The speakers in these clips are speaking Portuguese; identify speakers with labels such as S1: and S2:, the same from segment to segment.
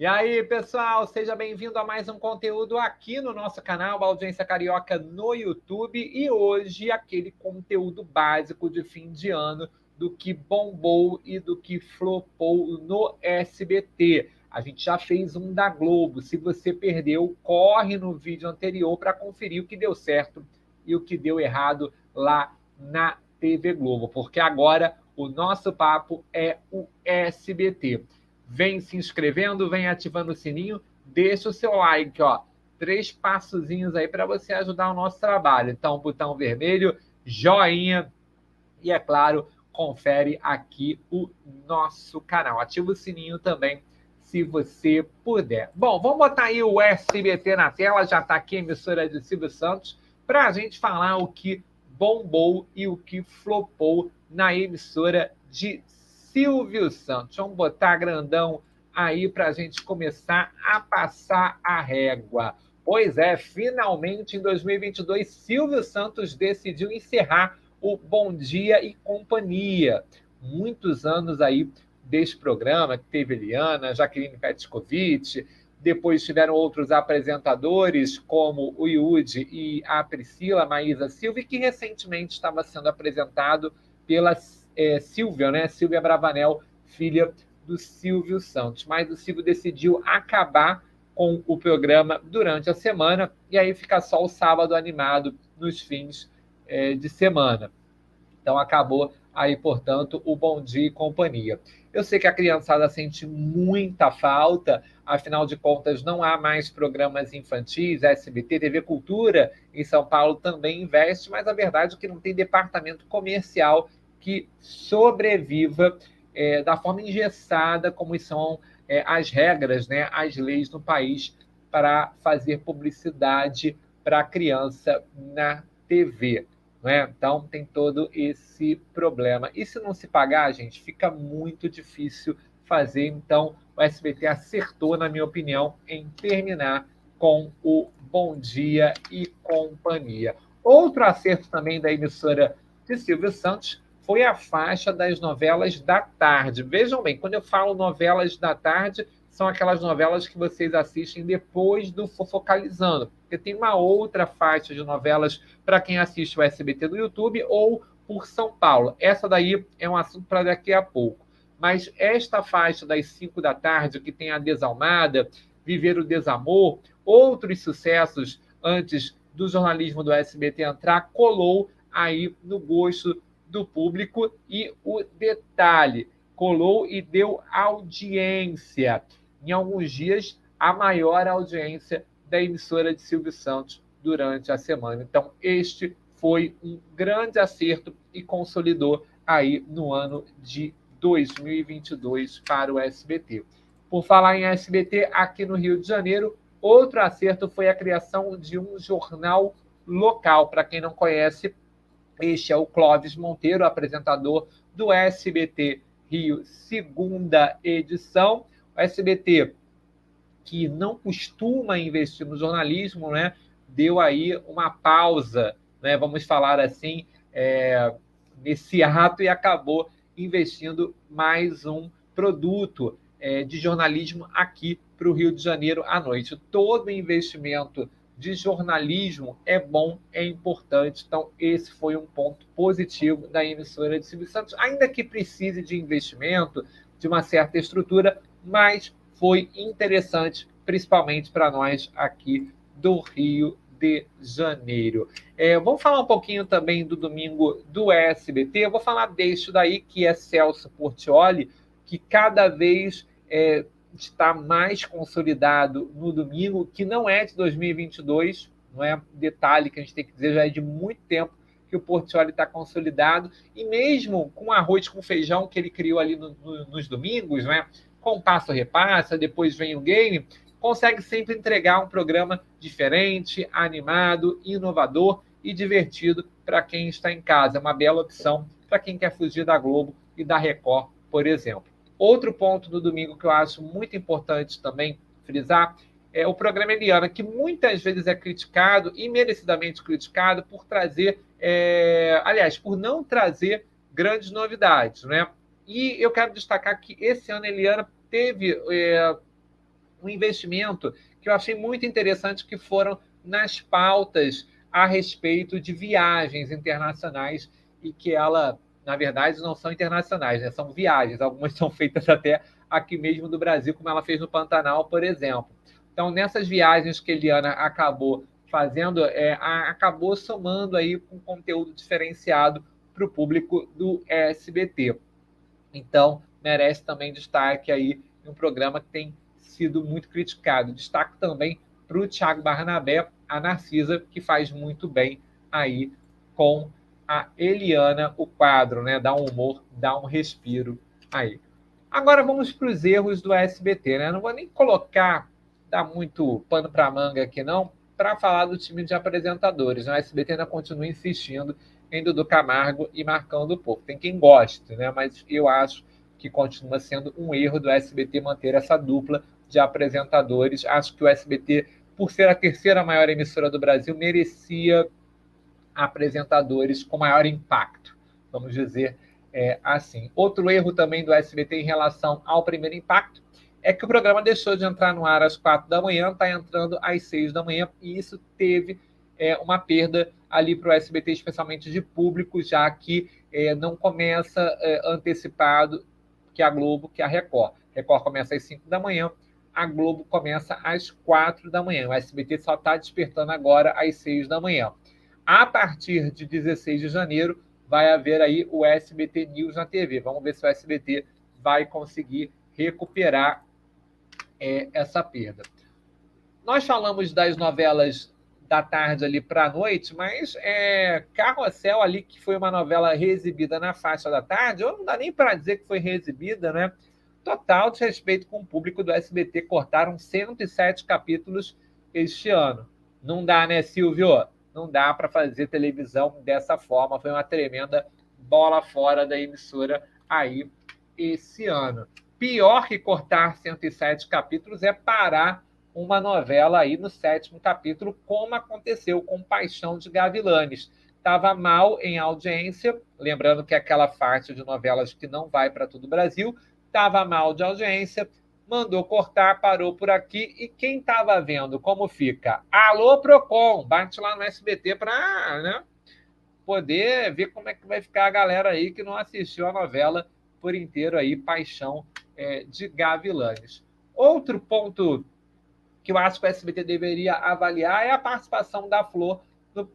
S1: E aí, pessoal, seja bem-vindo a mais um conteúdo aqui no nosso canal, Audiência Carioca no YouTube. E hoje, aquele conteúdo básico de fim de ano do que bombou e do que flopou no SBT. A gente já fez um da Globo. Se você perdeu, corre no vídeo anterior para conferir o que deu certo e o que deu errado lá na TV Globo, porque agora o nosso papo é o SBT. Vem se inscrevendo, vem ativando o sininho, deixa o seu like, ó. 3 passozinhos aí para você ajudar o nosso trabalho. Então, botão vermelho, joinha e, é claro, confere aqui o nosso canal. Ativa o sininho também, se você puder. Bom, vamos botar aí o SBT na tela, já está aqui a emissora de Silvio Santos, para a gente falar o que bombou e o que flopou na emissora de Silvio Santos. Vamos botar grandão aí para a gente começar a passar a régua. Pois é, finalmente em 2022, Silvio Santos decidiu encerrar o Bom Dia e Companhia. Muitos anos aí desse programa, que teve Eliana, Jaqueline Petkovic, depois tiveram outros apresentadores, como o Yudi e a Priscila Maísa Silva, que recentemente estava sendo apresentado pela Silvia, né? Silvia Bravanel, filha do Silvio Santos. Mas o Silvio decidiu acabar com o programa durante a semana, e aí fica só o sábado animado nos fins de semana. Então acabou aí, portanto, o Bom Dia e Companhia. Eu sei que a criançada sente muita falta, afinal de contas não há mais programas infantis, SBT, TV Cultura em São Paulo também investe, mas a verdade é que não tem departamento comercial que sobreviva da forma engessada como são as regras, né, as leis no país para fazer publicidade para a criança na TV. Não é? Então tem todo esse problema. E se não se pagar, gente, fica muito difícil fazer. Então o SBT acertou, na minha opinião, em terminar com o Bom Dia e Companhia. Outro acerto também da emissora de Silvio Santos foi a faixa das novelas da tarde. Vejam bem, quando eu falo novelas da tarde, são aquelas novelas que vocês assistem depois do Fofocalizando. Porque tem uma outra faixa de novelas para quem assiste o SBT do YouTube ou por São Paulo. Essa daí é um assunto para daqui a pouco. Mas esta faixa das 5 da tarde, que tem a Desalmada, Viver o Desamor, outros sucessos antes do jornalismo do SBT entrar, colou aí no gosto do público. E o detalhe, colou e deu audiência. Em alguns dias, a maior audiência da emissora de Silvio Santos durante a semana. Então, este foi um grande acerto e consolidou aí no ano de 2022 para o SBT. Por falar em SBT, aqui no Rio de Janeiro, outro acerto foi a criação de um jornal local. Para quem não conhece, este é o Clóvis Monteiro, apresentador do SBT Rio, segunda edição. O SBT, que não costuma investir no jornalismo, né, deu aí uma pausa, né, vamos falar assim, nesse ato, e acabou investindo mais um produto de jornalismo aqui para o Rio de Janeiro à noite. Todo investimento de jornalismo é bom, é importante. Então, esse foi um ponto positivo da emissora de Silvio Santos, ainda que precise de investimento, de uma certa estrutura, mas foi interessante, principalmente para nós aqui do Rio de Janeiro. Vamos falar um pouquinho também do domingo do SBT. Eu vou falar deste daí, que é Celso Portiolli, que cada vez está mais consolidado no domingo, que não é de 2022, não é detalhe que a gente tem que dizer, já é de muito tempo que o Portiolli está consolidado, e mesmo com arroz com feijão que ele criou ali nos domingos, né, com passo repassa, depois vem o game, consegue sempre entregar um programa diferente, animado, inovador e divertido para quem está em casa. É uma bela opção para quem quer fugir da Globo e da Record, por exemplo. Outro ponto do domingo que eu acho muito importante também frisar é o programa Eliana, que muitas vezes é criticado, e merecidamente criticado, por trazer, aliás, por não trazer grandes novidades, né? E eu quero destacar que esse ano a Eliana teve um investimento que eu achei muito interessante, que foram nas pautas a respeito de viagens internacionais, e que ela, na verdade, não são internacionais, né? São viagens, algumas são feitas até aqui mesmo do Brasil, como ela fez no Pantanal, por exemplo. Então, nessas viagens que a Eliana acabou fazendo, acabou somando aí com conteúdo diferenciado para o público do SBT. Então, merece também destaque aí em um programa que tem sido muito criticado. Destaque também para o Thiago Barnabé, a Narcisa, que faz muito bem aí com a Eliana, o quadro, né? Dá um humor, dá um respiro aí. Agora vamos para os erros do SBT, né? Não vou nem colocar, dar muito pano para manga aqui, não, para falar do time de apresentadores. O SBT ainda continua insistindo em Dudu Camargo e Marcando o Povo. Tem quem goste, né? Mas eu acho que continua sendo um erro do SBT manter essa dupla de apresentadores. Acho que o SBT, por ser a terceira maior emissora do Brasil, merecia apresentadores com maior impacto, vamos dizer assim. Outro erro também do SBT em relação ao Primeiro Impacto é que o programa deixou de entrar no ar às 4 da manhã, está entrando às 6 da manhã, e isso teve uma perda ali para o SBT, especialmente de público, já que não começa antecipado que a Globo, que a Record. Record começa às 5 da manhã, a Globo começa às 4 da manhã. O SBT só está despertando agora às 6 da manhã. A partir de 16 de janeiro, vai haver aí o SBT News na TV. Vamos ver se o SBT vai conseguir recuperar essa perda. Nós falamos das novelas da tarde ali para a noite, mas Carrossel ali, que foi uma novela reexibida na faixa da tarde, ou não dá nem para dizer que foi reexibida, né? Total desrespeito com o público do SBT, cortaram 107 capítulos este ano. Não dá, né, Silvio? Não dá para fazer televisão dessa forma. Foi uma tremenda bola fora da emissora aí esse ano. Pior que cortar 107 capítulos é parar uma novela aí no 7º capítulo, como aconteceu com Paixão de Gavilanes. Estava mal em audiência, lembrando que é aquela faixa de novelas que não vai para todo o Brasil, estava mal de audiência, mandou cortar, parou por aqui, e quem estava vendo como fica? Alô, Procon, bate lá no SBT para poder ver como é que vai ficar a galera aí que não assistiu a novela por inteiro aí, Paixão de Gavilanes. Outro ponto que eu acho que o SBT deveria avaliar é a participação da Flor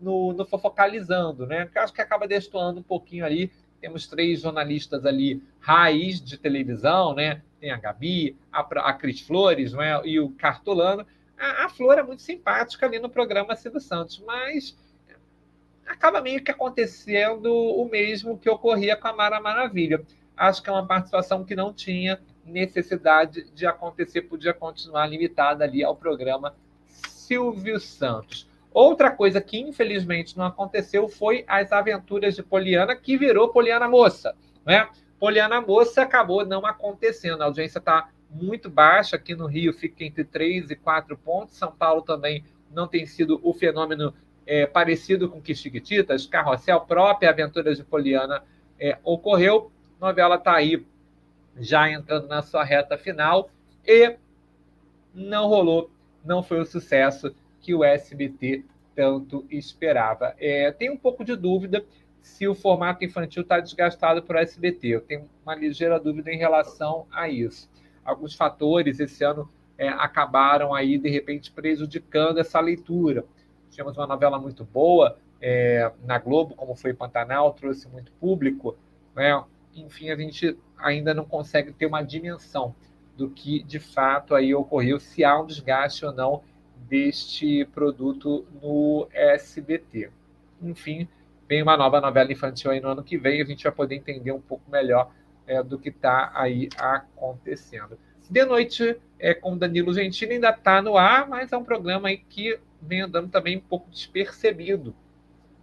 S1: no Fofocalizando, né? Que eu acho que acaba destoando um pouquinho ali. Temos 3 jornalistas ali, raiz de televisão, né? Tem a Gabi, a Cris Flores, não é? E o Cartolano. A Flor é muito simpática ali no programa Silvio Santos, mas acaba meio que acontecendo o mesmo que ocorria com a Mara Maravilha. Acho que é uma participação que não tinha necessidade de acontecer, podia continuar limitada ali ao programa Silvio Santos. Outra coisa que infelizmente não aconteceu foi as aventuras de Poliana, que virou Poliana Moça, né? Poliana Moça acabou não acontecendo. A audiência está muito baixa, aqui no Rio fica entre 3 e 4 pontos. São Paulo também não tem sido o fenômeno parecido com que Chiquititas, Carrossel, própria Aventuras de Poliana ocorreu. A novela está aí já entrando na sua reta final e não rolou, não foi o sucesso que o SBT tanto esperava. Tem um pouco de dúvida se o formato infantil está desgastado para o SBT. Eu tenho uma ligeira dúvida em relação a isso. Alguns fatores esse ano acabaram aí, de repente, prejudicando essa leitura. Tínhamos uma novela muito boa na Globo, como foi Pantanal, trouxe muito público, né? Enfim, a gente ainda não consegue ter uma dimensão do que de fato aí ocorreu, se há um desgaste ou não deste produto no SBT. Enfim, vem uma nova novela infantil aí no ano que vem, a gente vai poder entender um pouco melhor do que está aí acontecendo. De Noite com Danilo Gentili ainda está no ar, mas é um programa aí que vem andando também um pouco despercebido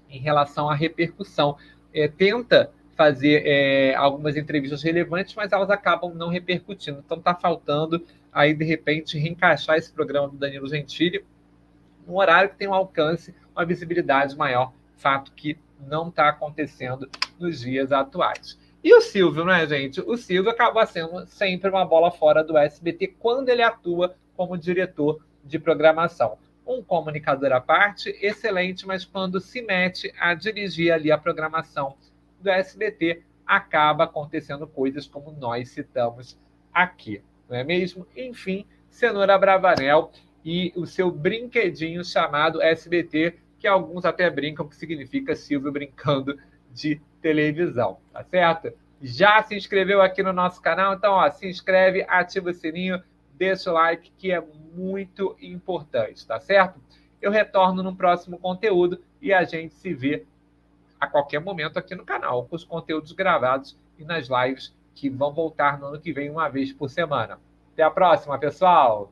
S1: em relação à repercussão. Tenta fazer algumas entrevistas relevantes, mas elas acabam não repercutindo. Então está faltando aí, de repente, reencaixar esse programa do Danilo Gentili num horário que tem um alcance, uma visibilidade maior, fato que não está acontecendo nos dias atuais. E o Silvio, né, gente? O Silvio acaba sendo sempre uma bola fora do SBT quando ele atua como diretor de programação. Um comunicador à parte, excelente, mas quando se mete a dirigir ali a programação do SBT, acaba acontecendo coisas como nós citamos aqui, não é mesmo? Enfim, Cenoura Bravanel e o seu brinquedinho chamado SBT, que alguns até brincam que significa Silvio brincando de televisão, tá certo? Já se inscreveu aqui no nosso canal? Então, ó, se inscreve, ativa o sininho, deixa o like, que é muito importante, tá certo? Eu retorno no próximo conteúdo e a gente se vê a qualquer momento aqui no canal, com os conteúdos gravados e nas lives que vão voltar no ano que vem, uma vez por semana. Até a próxima, pessoal!